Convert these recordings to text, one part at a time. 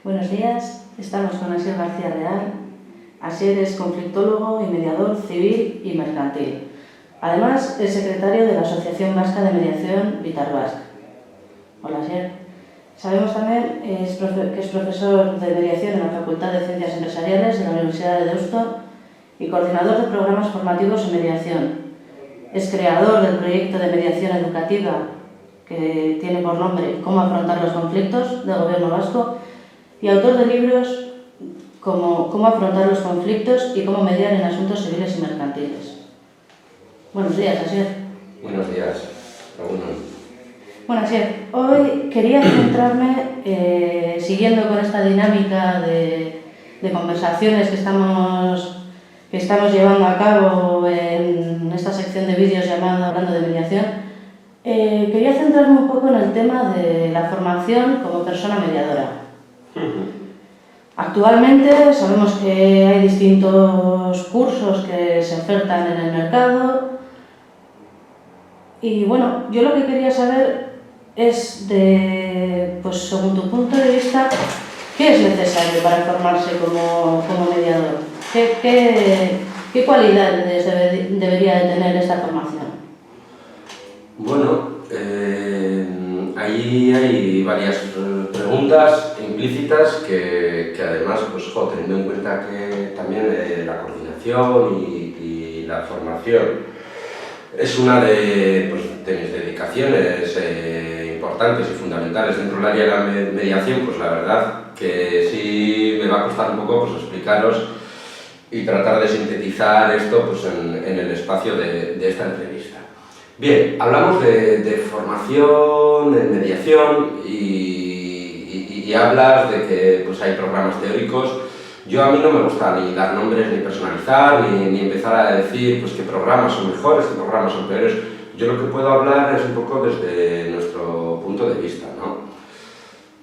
Buenos días, estamos con Asier García Real. Asier es conflictólogo y mediador civil y mercantil. Además, es secretario de la Asociación Vasca de Mediación Vitarbasc. Hola, Asier. Sabemos también que es profesor de mediación en la Facultad de Ciencias Empresariales de la Universidad de Deusto y coordinador de programas formativos en mediación. Es creador del proyecto de mediación educativa que tiene por nombre Cómo afrontar los conflictos del Gobierno vasco y autor de libros como Cómo afrontar los conflictos y cómo mediar en asuntos civiles y mercantiles. Buenos días, Asier. Buenos días, Raúl. Bueno, Asier, hoy quería centrarme, siguiendo con esta dinámica de conversaciones que estamos llevando a cabo en esta sección de vídeos llamada Hablando de Mediación, quería centrarme un poco en el tema de la formación como persona mediadora. Actualmente sabemos que hay distintos cursos que se ofertan en el mercado y bueno, yo lo que quería saber es, pues según tu punto de vista, ¿qué es necesario para formarse como mediador? ¿Qué cualidades debería de tener esta formación? Bueno, ahí hay varias preguntas implícitas que además, pues, teniendo en cuenta que también la coordinación y la formación es una de mis dedicaciones importantes y fundamentales dentro del área de la mediación, pues la verdad que sí me va a costar un poco, pues, explicaros y tratar de sintetizar esto, pues, en el espacio de esta entrevista. Bien, hablamos de formación, de mediación y hablas de que, pues, hay programas teóricos. A mí no me gusta ni dar nombres, ni personalizar, ni empezar a decir, pues, qué programas son mejores, qué programas son peores. Yo lo que puedo hablar es un poco desde nuestro punto de vista, ¿no?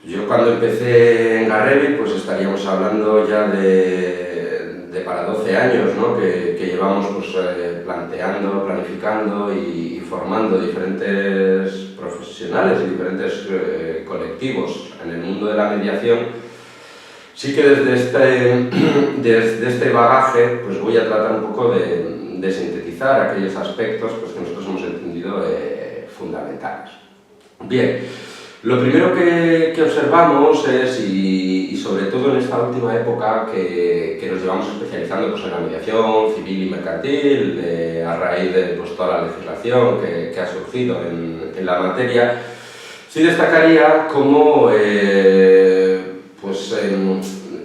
Yo cuando empecé en Garrevi, pues estaríamos hablando ya de para 12 años, ¿no? que llevamos, pues, planteando, planificando y formando diferentes profesionales y diferentes colectivos en el mundo de la mediación. Sí que desde este bagaje, pues, voy a tratar un poco de sintetizar aquellos aspectos, pues, que nosotros hemos entendido fundamentales. Bien, lo primero que observamos es, y sobre todo en esta última época que nos llevamos especializando, pues, en la mediación civil y mercantil, a raíz de, pues, toda la legislación que ha surgido en la materia, sí destacaría cómo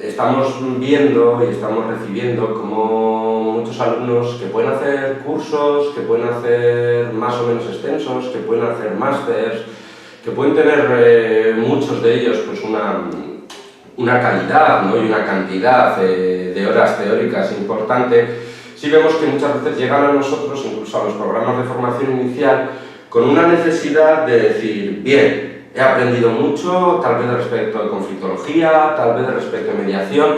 estamos viendo y estamos recibiendo como muchos alumnos que pueden hacer cursos, que pueden hacer más o menos extensos, que pueden hacer másters, que pueden tener muchos de ellos, pues, una calidad, ¿no? Y una cantidad de horas teóricas importante. Sí vemos que muchas veces llegan a nosotros, incluso a los programas de formación inicial, con una necesidad de decir, bien, he aprendido mucho, tal vez respecto de conflictología, tal vez respecto de mediación,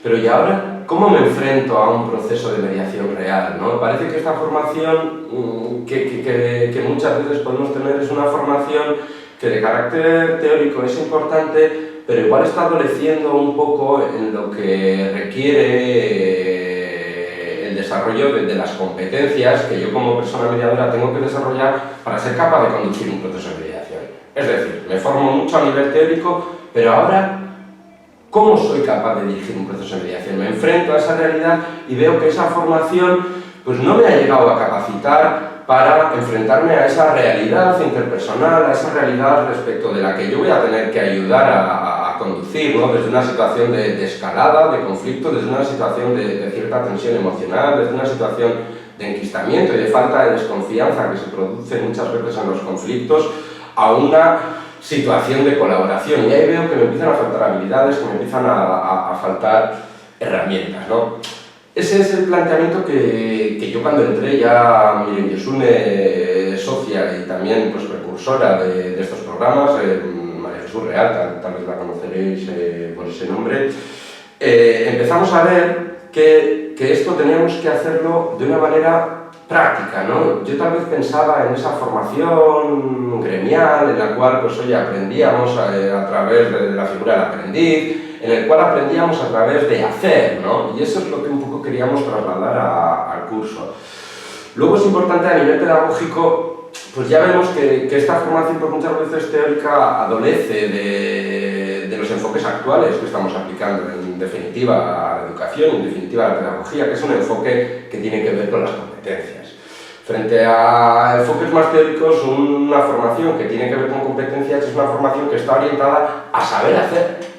pero ¿y ahora cómo me enfrento a un proceso de mediación real, ¿no? Parece que esta formación que muchas veces podemos tener es una formación que de carácter teórico es importante, pero igual está adoleciendo un poco en lo que requiere el desarrollo de las competencias que yo como persona mediadora tengo que desarrollar para ser capaz de conducir un proceso de mediación. Es decir, me formo mucho a nivel teórico, pero ahora, ¿cómo soy capaz de dirigir un proceso de mediación? Me enfrento a esa realidad y veo que esa formación, pues, no me ha llegado a capacitar para enfrentarme a esa realidad interpersonal, a esa realidad respecto de la que yo voy a tener que ayudar a conducir, ¿no? Desde una situación de escalada, de conflicto, desde una situación de cierta tensión emocional, desde una situación de enquistamiento y de falta de desconfianza que se produce muchas veces en los conflictos, a una situación de colaboración. Y ahí veo que me empiezan a faltar habilidades, que me empiezan a faltar herramientas, ¿no? Ese es el planteamiento que yo cuando entré, ya Miriam Yosune, socia y también, pues, precursora de estos programas, María Jesús Real, tal vez la conoceréis por ese nombre, empezamos a ver que esto teníamos que hacerlo de una manera práctica, ¿no? Yo tal vez pensaba en esa formación gremial en la cual, pues, oye, aprendíamos a través de la figura del aprendiz, en el cual aprendíamos a través de hacer, ¿no? Y eso es lo que un poco queríamos trasladar al curso. Luego es importante a nivel pedagógico, pues ya vemos que esta formación, por muchas veces teórica, adolece de los enfoques actuales que estamos aplicando, en definitiva a la educación, en definitiva a la pedagogía, que es un enfoque que tiene que ver con las competencias. Frente a enfoques más teóricos, una formación que tiene que ver con competencias es una formación que está orientada a saber hacer.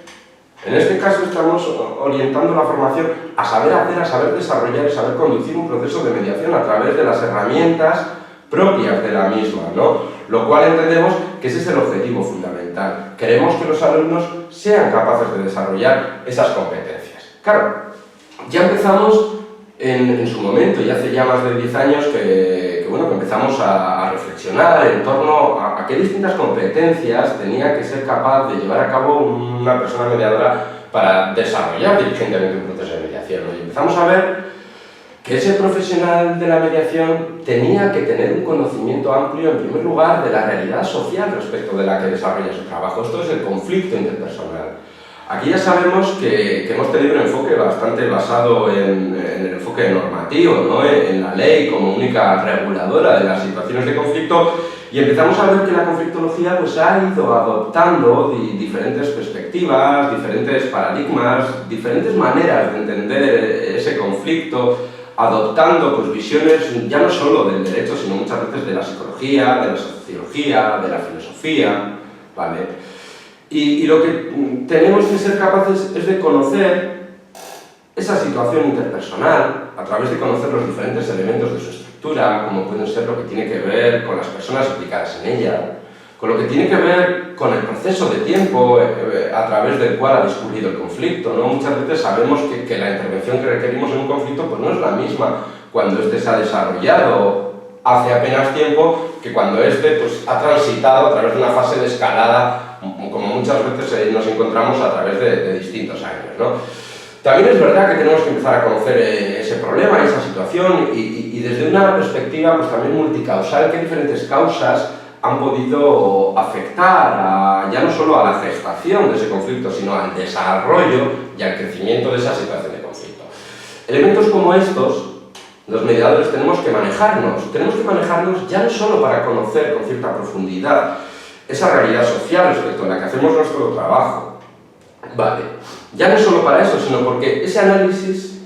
En este caso estamos orientando la formación a saber hacer, a saber desarrollar y saber conducir un proceso de mediación a través de las herramientas propias de la misma, ¿no? Lo cual entendemos que ese es el objetivo fundamental. Queremos que los alumnos sean capaces de desarrollar esas competencias. Claro, ya empezamos en su momento, y hace ya más de 10 años que empezamos a reflexionar en torno a qué distintas competencias tenía que ser capaz de llevar a cabo una persona mediadora para desarrollar diligentemente un proceso de mediación, ¿no? Y empezamos a ver que ese profesional de la mediación tenía que tener un conocimiento amplio, en primer lugar, de la realidad social respecto de la que desarrolla su trabajo. Esto es el conflicto interpersonal. Aquí ya sabemos que hemos tenido un enfoque bastante basado en el enfoque normativo, ¿no? En la ley como única reguladora de las situaciones de conflicto, y empezamos a ver que la conflictología, pues, ha ido adoptando diferentes perspectivas, diferentes paradigmas, diferentes maneras de entender ese conflicto, adoptando, pues, visiones ya no solo del derecho, sino muchas veces de la psicología, de la sociología, de la filosofía, ¿vale? Y lo que tenemos que ser capaces es de conocer esa situación interpersonal a través de conocer los diferentes elementos de su estructura, como pueden ser lo que tiene que ver con las personas implicadas en ella, con lo que tiene que ver con el proceso de tiempo a través del cual ha discurrido el conflicto, ¿no? Muchas veces sabemos que la intervención que requerimos en un conflicto, pues, no es la misma cuando éste se ha desarrollado hace apenas tiempo que cuando éste, pues, ha transitado a través de una fase de escalada, como muchas veces nos encontramos a través de distintos años, ¿no? También es verdad que tenemos que empezar a conocer ese problema, esa situación, y desde una perspectiva, pues, también multicausal, qué diferentes causas han podido afectar ya no solo a la gestación de ese conflicto, sino al desarrollo y al crecimiento de esa situación de conflicto. Elementos como estos, los mediadores tenemos que manejarnos ya no solo para conocer con cierta profundidad esa realidad social respecto a la que hacemos nuestro trabajo, vale, ya no solo para eso, sino porque ese análisis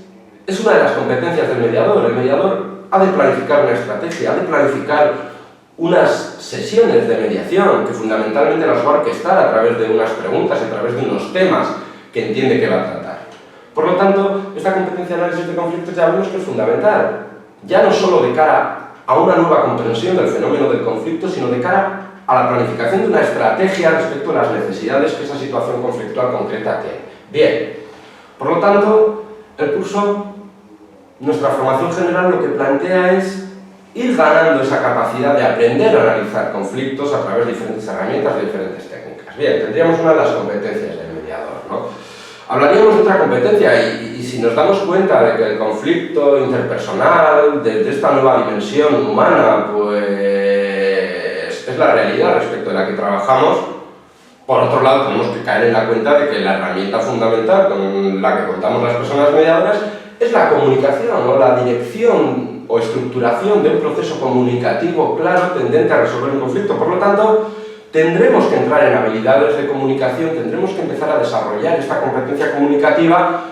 es una de las competencias del mediador. El mediador ha de planificar una estrategia, ha de planificar unas sesiones de mediación que fundamentalmente las va a orquestar a través de unas preguntas, a través de unos temas que entiende que va a tratar. Por lo tanto, esta competencia de análisis de conflictos ya vemos que es fundamental, ya no solo de cara a una nueva comprensión del fenómeno del conflicto, sino de cara a la planificación de una estrategia respecto a las necesidades que esa situación conflictual concreta tiene. Bien, por lo tanto, el curso, nuestra formación general, lo que plantea es ir ganando esa capacidad de aprender a analizar conflictos a través de diferentes herramientas, de diferentes técnicas. Bien, tendríamos una de las competencias del mediador, ¿no? Hablaríamos de otra competencia y si nos damos cuenta de que el conflicto interpersonal, de esta nueva dimensión humana, pues es la realidad respecto a la que trabajamos, por otro lado tenemos que caer en la cuenta de que la herramienta fundamental con la que contamos las personas mediadoras es la comunicación, ¿no? La dirección o estructuración de un proceso comunicativo claro tendente a resolver un conflicto. Por lo tanto, tendremos que entrar en habilidades de comunicación, tendremos que empezar a desarrollar esta competencia comunicativa,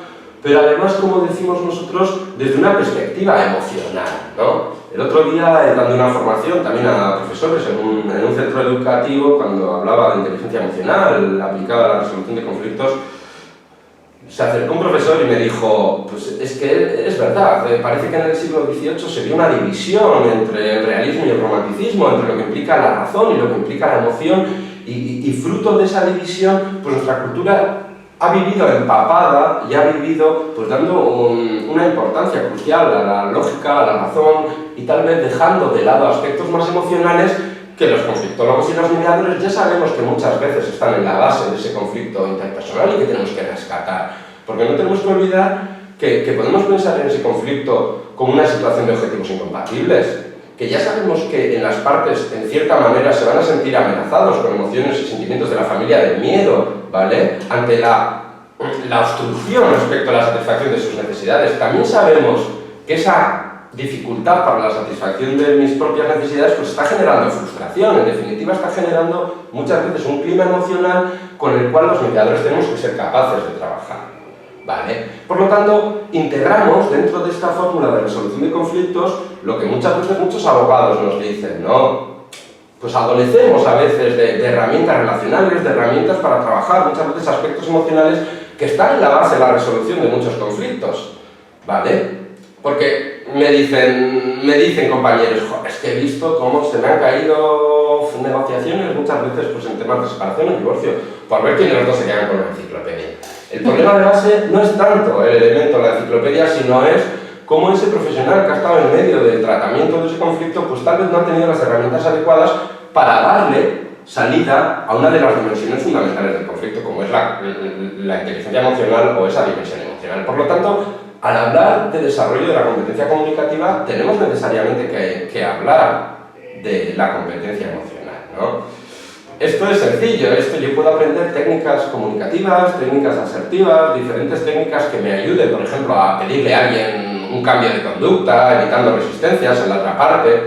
pero además, como decimos nosotros, desde una perspectiva emocional, ¿no? El otro día, dando una formación también a profesores en un centro educativo, cuando hablaba de inteligencia emocional aplicada a la resolución de conflictos, se acercó un profesor y me dijo, pues es que es verdad, parece que en el siglo XVIII se vio una división entre el realismo y el romanticismo, entre lo que implica la razón y lo que implica la emoción, y fruto de esa división, pues nuestra cultura ha vivido empapada y ha vivido, pues, dando una importancia crucial a la lógica, a la razón, y tal vez dejando de lado aspectos más emocionales que los conflictólogos y los mediadores ya sabemos que muchas veces están en la base de ese conflicto interpersonal y que tenemos que rescatar. Porque no tenemos que olvidar que podemos pensar en ese conflicto como una situación de objetivos incompatibles, que ya sabemos que en las partes, en cierta manera, se van a sentir amenazados con emociones y sentimientos de la familia del miedo, ¿vale?, ante la obstrucción respecto a la satisfacción de sus necesidades. También sabemos que esa dificultad para la satisfacción de mis propias necesidades pues está generando frustración, en definitiva está generando muchas veces un clima emocional con el cual los mediadores tenemos que ser capaces de trabajar, ¿vale? Por lo tanto, integramos dentro de esta fórmula de resolución de conflictos lo que muchas veces muchos abogados nos dicen, ¿no? Pues adolecemos a veces de herramientas relacionales, de herramientas para trabajar muchas veces aspectos emocionales que están en la base de la resolución de muchos conflictos, ¿vale? Porque me dicen compañeros, es que he visto cómo se me han caído negociaciones muchas veces pues, en temas de separación o divorcio, por ver quién de los dos se quedan con la enciclopedia. El problema de base no es tanto el elemento de la enciclopedia, sino es cómo ese profesional que ha estado en medio del tratamiento de ese conflicto, pues tal vez no ha tenido las herramientas adecuadas para darle salida a una de las dimensiones fundamentales del conflicto, como es la inteligencia emocional o esa dimensión emocional. Por lo tanto, al hablar de desarrollo de la competencia comunicativa, tenemos necesariamente que hablar de la competencia emocional, ¿no? Esto es sencillo, yo puedo aprender técnicas comunicativas, técnicas asertivas, diferentes técnicas que me ayuden, por ejemplo, a pedirle a alguien un cambio de conducta, evitando resistencias en la otra parte.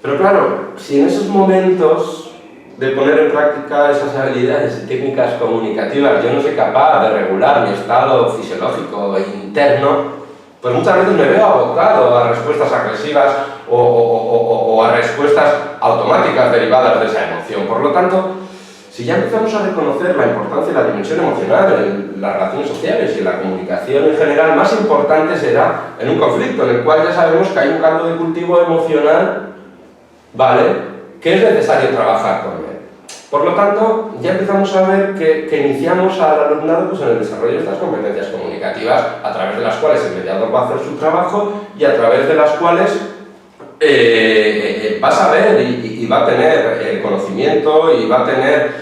Pero claro, si en esos momentos de poner en práctica esas habilidades y técnicas comunicativas yo no soy capaz de regular mi estado fisiológico e interno, pues muchas veces me veo abocado a respuestas agresivas o a respuestas automáticas derivadas de esa emoción. Por lo tanto, si ya empezamos a reconocer la importancia de la dimensión emocional en las relaciones sociales y en la comunicación en general, más importante será en un conflicto en el cual ya sabemos que hay un caldo de cultivo emocional, ¿vale?, que es necesario trabajar con él. Por lo tanto, ya empezamos a ver que iniciamos al alumnado pues, en el desarrollo de estas competencias comunicativas, a través de las cuales el mediador va a hacer su trabajo y a través de las cuales va a saber y va a tener conocimiento y va a tener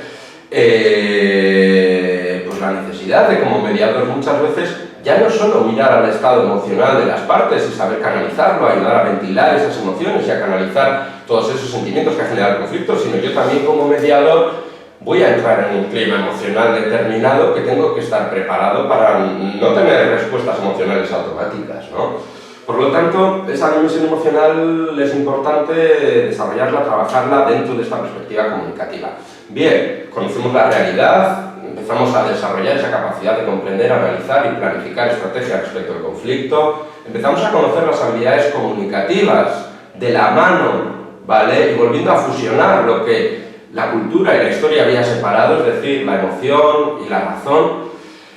pues, la necesidad de, como mediador muchas veces, ya no solo mirar al estado emocional de las partes y saber canalizarlo, ayudar a ventilar esas emociones y a canalizar todos esos sentimientos que ha generado el conflicto, sino yo también como mediador voy a entrar en un clima emocional determinado que tengo que estar preparado para no tener respuestas emocionales automáticas, ¿no? Por lo tanto, esa dimensión emocional es importante desarrollarla, trabajarla dentro de esta perspectiva comunicativa. Bien, conocemos la realidad, empezamos a desarrollar esa capacidad de comprender, analizar y planificar estrategias respecto al conflicto, empezamos a conocer las habilidades comunicativas de la mano, ¿vale?, y volviendo a fusionar lo que la cultura y la historia había separado, es decir, la emoción y la razón,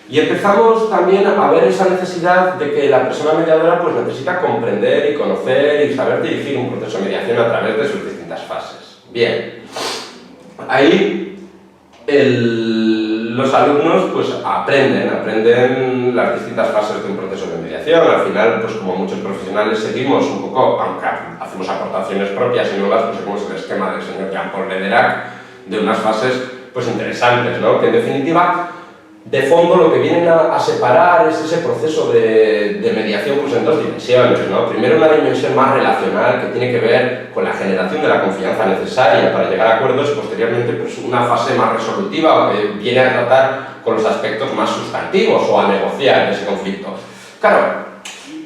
y empezamos también a ver esa necesidad de que la persona mediadora pues, necesita comprender y conocer y saber dirigir un proceso de mediación a través de sus distintas fases. Bien, ahí los alumnos pues, aprenden las distintas fases de un proceso de mediación. Al final, pues, como muchos profesionales seguimos un poco, aunque hacemos aportaciones propias y nuevas, pues seguimos el esquema del señor Jean-Paul Lederac de unas fases pues, interesantes, ¿no?, que en definitiva de fondo lo que vienen a separar es ese proceso de mediación pues, en dos dimensiones, ¿no? Primero una dimensión más relacional que tiene que ver con la generación de la confianza necesaria para llegar a acuerdos y posteriormente pues, una fase más resolutiva que viene a tratar con los aspectos más sustantivos o a negociar en ese conflicto. Claro,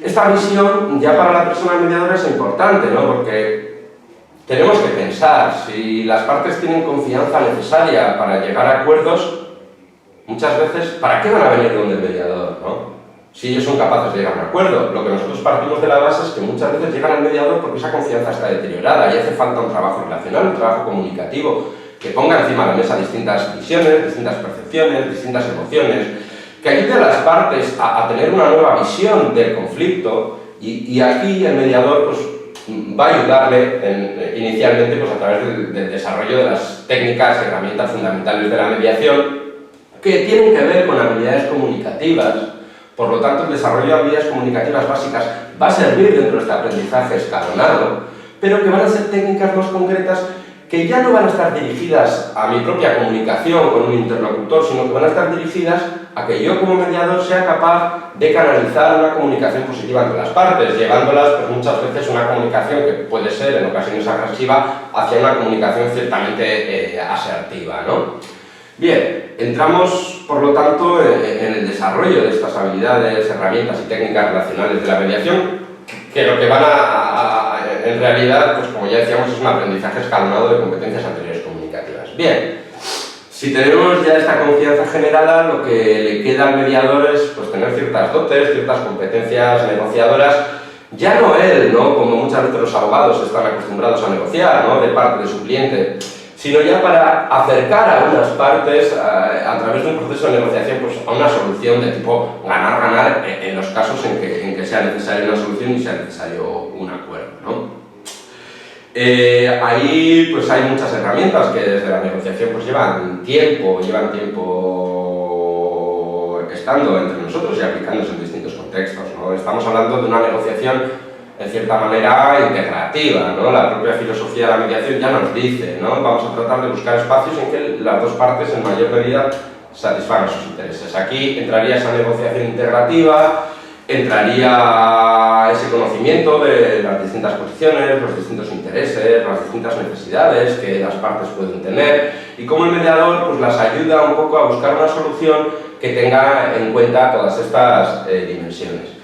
esta visión ya para la persona mediadora es importante, ¿no? Porque tenemos que pensar si las partes tienen confianza necesaria para llegar a acuerdos. Muchas veces, ¿para qué van a venir donde el mediador, no? Si ellos son capaces de llegar a un acuerdo. Lo que nosotros partimos de la base es que muchas veces llegan al mediador porque esa confianza está deteriorada y hace falta un trabajo relacional, un trabajo comunicativo, que ponga encima de la mesa distintas visiones, distintas percepciones, distintas emociones, que ayude a las partes a tener una nueva visión del conflicto y aquí el mediador pues, va a ayudarle inicialmente pues, a través del desarrollo de las técnicas y herramientas fundamentales de la mediación que tienen que ver con habilidades comunicativas. Por lo tanto, el desarrollo de habilidades comunicativas básicas va a servir dentro de este aprendizaje escalonado, pero que van a ser técnicas más concretas que ya no van a estar dirigidas a mi propia comunicación con un interlocutor, sino que van a estar dirigidas a que yo como mediador sea capaz de canalizar una comunicación positiva entre las partes, llevándolas pues, muchas veces una comunicación que puede ser en ocasiones agresiva hacia una comunicación ciertamente asertiva, ¿no? Bien, entramos por lo tanto en el desarrollo de estas habilidades, herramientas y técnicas relacionales de la mediación, que lo que van en realidad, pues como ya decíamos, es un aprendizaje escalonado de competencias anteriores comunicativas. Bien, si tenemos ya esta confianza generada, lo que le queda al mediador es pues, tener ciertas dotes, ciertas competencias negociadoras, ya no él, ¿no? Como muchas veces los abogados están acostumbrados a negociar, ¿no? De parte de su cliente, sino ya para acercar a unas partes a través de un proceso de negociación pues, a una solución de tipo ganar-ganar en los casos en que sea necesaria una solución y sea necesario un acuerdo, ¿no? Ahí pues hay muchas herramientas que desde la negociación pues llevan tiempo estando entre nosotros y aplicándose en distintos contextos, ¿no? Estamos hablando de una negociación en cierta manera integrativa, ¿no? La propia filosofía de la mediación ya nos dice, ¿no? Vamos a tratar de buscar espacios en que las dos partes en mayor medida satisfagan sus intereses. Aquí entraría esa negociación integrativa, entraría ese conocimiento de las distintas posiciones, los distintos intereses, las distintas necesidades que las partes pueden tener y cómo el mediador pues, las ayuda un poco a buscar una solución que tenga en cuenta todas estas dimensiones.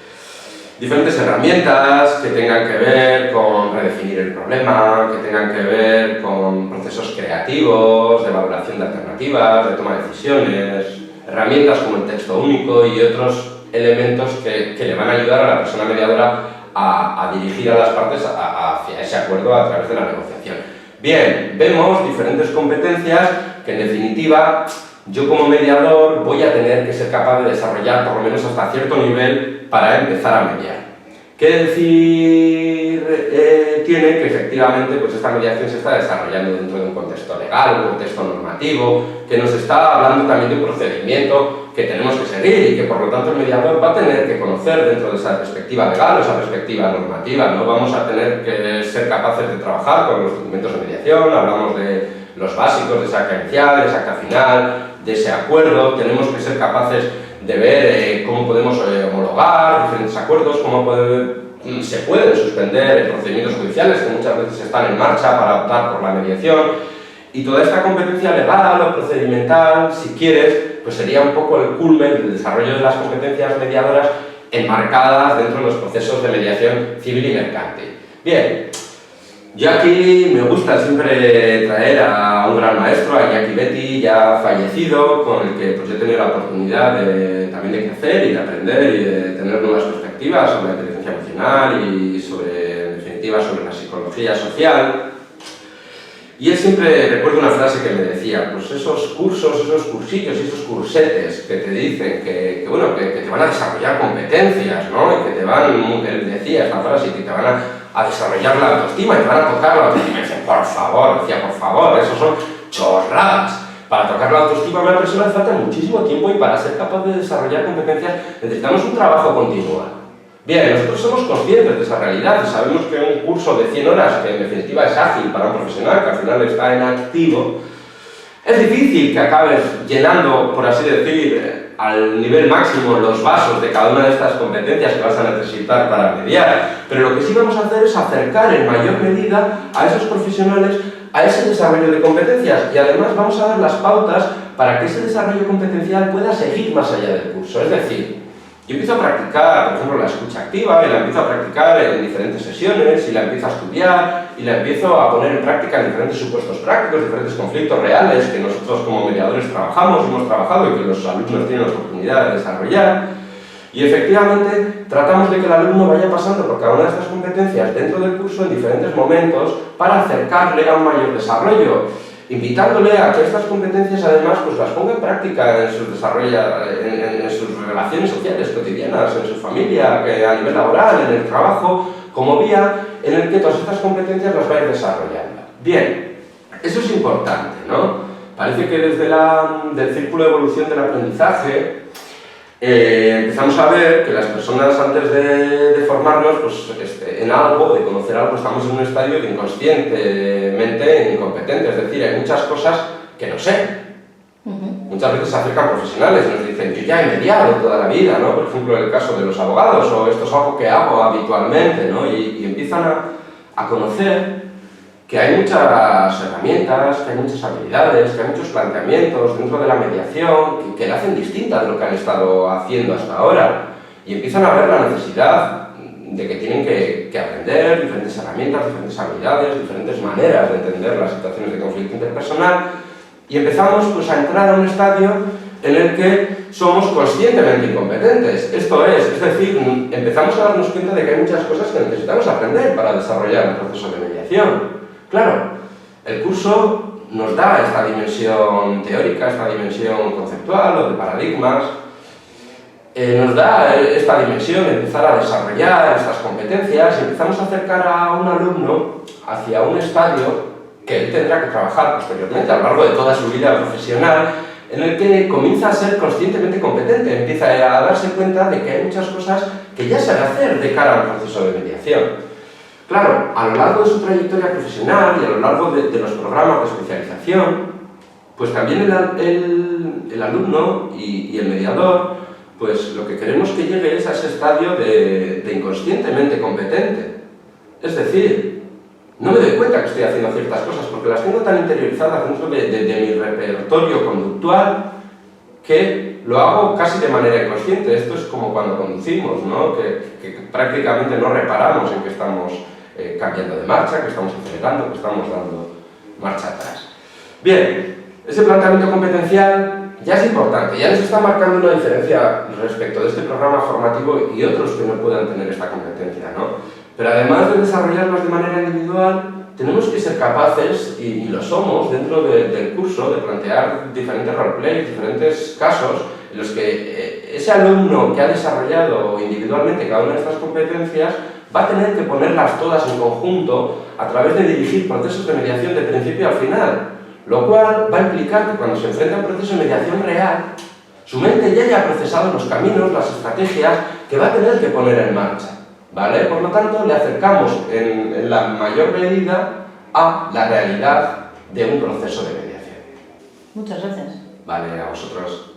Diferentes herramientas que tengan que ver con redefinir el problema, que tengan que ver con procesos creativos, de valoración de alternativas, de toma de decisiones, herramientas como el texto único y otros elementos que le van a ayudar a la persona mediadora a dirigir a las partes hacia ese acuerdo a través de la negociación. Bien, vemos diferentes competencias que en definitiva yo como mediador voy a tener que ser capaz de desarrollar por lo menos hasta cierto nivel para empezar a mediar. ¿Qué decir tiene que efectivamente pues esta mediación se está desarrollando dentro de un contexto legal, un contexto normativo, que nos está hablando también de un procedimiento que tenemos que seguir y que por lo tanto el mediador va a tener que conocer dentro de esa perspectiva legal o esa perspectiva normativa, ¿no? Vamos a tener que ser capaces de trabajar con los documentos de mediación, hablamos de los básicos de esa acta inicial, de esa acta final, de ese acuerdo, tenemos que ser capaces de ver cómo podemos homologar diferentes acuerdos, cómo se pueden suspender procedimientos judiciales que muchas veces están en marcha para optar por la mediación y toda esta competencia legal o procedimental, si quieres, pues sería un poco el culmen del desarrollo de las competencias mediadoras enmarcadas dentro de los procesos de mediación civil y mercantil. Bien. Yo aquí me gusta siempre traer a un gran maestro, a Iñaki Betti, ya fallecido, con el que pues, he tenido la oportunidad también de crecer y de aprender y de tener nuevas perspectivas sobre la inteligencia emocional y en definitiva sobre la psicología social. Y él siempre, recuerdo una frase que me decía, pues esos cursos, esos cursillos y esos cursetes que te dicen que te van a desarrollar competencias, ¿no? Y que te van, él decía esta frase, que te van a desarrollar la autoestima y te van a tocar la autoestima. Y me decía, por favor, eso son chorradas. Para tocar la autoestima a una persona hace falta muchísimo tiempo y para ser capaz de desarrollar competencias necesitamos un trabajo continuo. Bien, nosotros somos conscientes de esa realidad y sabemos que un curso de 100 horas, que en definitiva es ágil para un profesional, que al final está en activo, es difícil que acabes llenando, por así decir, al nivel máximo los vasos de cada una de estas competencias que vas a necesitar para mediar, pero lo que sí vamos a hacer es acercar en mayor medida a esos profesionales a ese desarrollo de competencias y además vamos a dar las pautas para que ese desarrollo competencial pueda seguir más allá del curso. Es decir, yo empiezo a practicar, por ejemplo, la escucha activa y la empiezo a practicar en diferentes sesiones y la empiezo a estudiar y la empiezo a poner en práctica en diferentes supuestos prácticos, diferentes conflictos reales que nosotros como mediadores hemos trabajado y que los alumnos tienen la oportunidad de desarrollar. Y efectivamente tratamos de que el alumno vaya pasando por cada una de estas competencias dentro del curso en diferentes momentos para acercarle a un mayor desarrollo, invitándole a que estas competencias además pues las ponga en práctica en sus relaciones sociales cotidianas, en su familia, a nivel laboral, en el trabajo, como vía en el que todas estas competencias las va a ir desarrollando. Bien, eso es importante, ¿no? Parece que desde del círculo de evolución del aprendizaje empezamos a ver que las personas antes de formarnos pues, en algo, de conocer algo, estamos en un estadio de inconscientemente incompetente, es decir, hay muchas cosas que no sé. Muchas veces se acercan profesionales y nos dicen, yo ya he mediado toda la vida, ¿no? Por ejemplo, el caso de los abogados, o esto es algo que hago habitualmente, ¿no? Y empiezan a conocer que hay muchas herramientas, que hay muchas habilidades, que hay muchos planteamientos dentro de la mediación que la hacen distinta de lo que han estado haciendo hasta ahora. Y empiezan a ver la necesidad de que tienen que aprender diferentes herramientas, diferentes habilidades, diferentes maneras de entender las situaciones de conflicto interpersonal, y empezamos pues, a entrar a un estadio en el que somos conscientemente incompetentes. Esto es decir, empezamos a darnos cuenta de que hay muchas cosas que necesitamos aprender para desarrollar un proceso de mediación. Claro, el curso nos da esta dimensión teórica, esta dimensión conceptual o de paradigmas, nos da esta dimensión de empezar a desarrollar estas competencias y empezamos a acercar a un alumno hacia un estadio que él tendrá que trabajar posteriormente a lo largo de toda su vida profesional, en el que comienza a ser conscientemente competente, empieza a darse cuenta de que hay muchas cosas que ya sabe hacer de cara a un proceso de mediación. Claro, a lo largo de su trayectoria profesional y a lo largo de los programas de especialización, pues también el alumno y el mediador, pues lo que queremos que llegue es a ese estadio de inconscientemente competente. Es decir, no me doy cuenta que estoy haciendo ciertas cosas porque las tengo tan interiorizadas dentro de mi repertorio conductual que lo hago casi de manera inconsciente. Esto es como cuando conducimos, ¿no? Que prácticamente no reparamos en que estamos cambiando de marcha, que estamos acelerando, que estamos dando marcha atrás. Bien, ese planteamiento competencial ya es importante, ya nos está marcando una diferencia respecto de este programa formativo y otros que no puedan tener esta competencia, ¿no? Pero además de desarrollarlos de manera individual, tenemos que ser capaces, y lo somos dentro del curso, de plantear diferentes roleplays, diferentes casos en los que ese alumno que ha desarrollado individualmente cada una de estas competencias va a tener que ponerlas todas en conjunto a través de dirigir procesos de mediación de principio a final, lo cual va a implicar que cuando se enfrenta a un proceso de mediación real, su mente ya haya procesado los caminos, las estrategias que va a tener que poner en marcha. ¿Vale? Por lo tanto, le acercamos en la mayor medida a la realidad de un proceso de mediación. Muchas gracias. Vale, a vosotros.